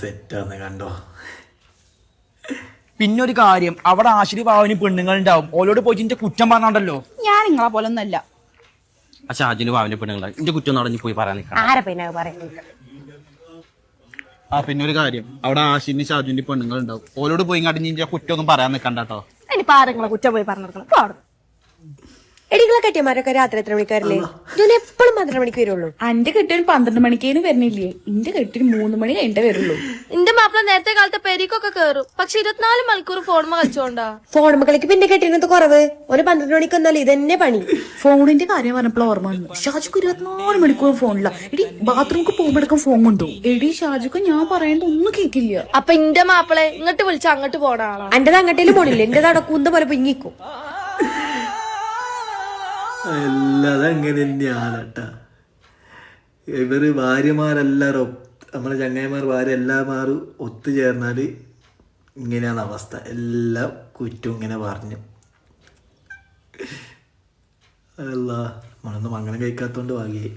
സെറ്റാന്ന് കണ്ടോ. പിന്നൊരു കാര്യം, അവിടെ ആശ്രി ഭാവന് പെണ്ണുങ്ങൾ ഉണ്ടാവും. ഓലോട് പോയിട്ട് എന്റെ കുറ്റം പറഞ്ഞോണ്ടല്ലോ. ഞാൻ നിങ്ങളെ പോലെ ഒന്നല്ല. ഷാജുന് ഭാവന്റെ പെണ്ണുങ്ങളെ എന്റെ കുറ്റം നടഞ്ഞു പോയി പറയാൻ നിൽക്കണം. ആരെ പിന്നെ പറയുന്നത്? പിന്നെ ഒരു കാര്യം, അവിടെ ആശിന് ഷാജുന്റെ പെണ്ണുങ്ങൾ ഉണ്ടാവും. ഓലോട് പോയി കടിഞ്ഞ കുറ്റം ഒന്നും പറയാൻ നിൽക്കണ്ട കേട്ടോ. ഇനിയിപ്പോ ആരെങ്ങളെ കുറ്റം പോയി പറഞ്ഞു. എടികളെ കെട്ടിയമാരൊക്കെ രാത്രി എത്ര മണിക്ക് വരില്ലേ? ഞാൻ എപ്പോഴും 12 മണിക്ക് വരുള്ളൂ. എന്റെ കെട്ടിന് 12 മണിക്കേന് വരുന്നില്ലേ? എന്റെ കെട്ടിന് 3 മണി കഴിഞ്ഞിട്ടേ വരുള്ളൂ. എന്റെ മാപ്പിള നേരത്തെ കാലത്തെ പെരീക്കൊക്കെ കേറും, പക്ഷെ 24 മണിക്കൂർ ഫോൺമ കളിച്ചോണ്ടാ. ഫോൺ മക്കളിക്ക് പിന്നെ കെട്ടിനത് കുറവ്. ഒരു 12 മണിക്ക് വന്നാലും ഇതന്നെ പണി. ഫോണിന്റെ കാര്യം പറഞ്ഞപ്പോൾ ഓർമ്മ വന്നു. ഷാജുക്ക് 24 മണിക്കൂർ ഫോണില്ല. എടി ബാത്റൂമിക്ക് പോകുമ്പോഴേക്കും ഫോൺ കൊണ്ടു. എടി ഷാജുക്ക് ഞാൻ പറയേണ്ട ഒന്നും കേൾക്കില്ല. അപ്പൊ എന്റെ മാപ്പിളെ ഇങ്ങോട്ട് വിളിച്ച അങ്ങോട്ട് പോണ ആളാ. എന്റേത് അങ്ങട്ടേലും പോണില്ല. എന്റേത് അവിടെ കുന്ത പോലെ പിങ്ങിക്കും. അല്ലാതെ അങ്ങനെ തന്നെയാണ് കേട്ടാ. ഇവര് ഭാര്യമാരെല്ലാരും നമ്മളെ ചങ്ങായിമാർ ഭാര്യ എല്ലാമാരും ഒത്തുചേർന്നാല് ഇങ്ങനെയാണ് അവസ്ഥ. എല്ലാം കുറ്റം ഇങ്ങനെ പറഞ്ഞു. അല്ല നമ്മളൊന്നും മംഗലം കഴിക്കാത്തോണ്ട് ഭാഗ്യായി.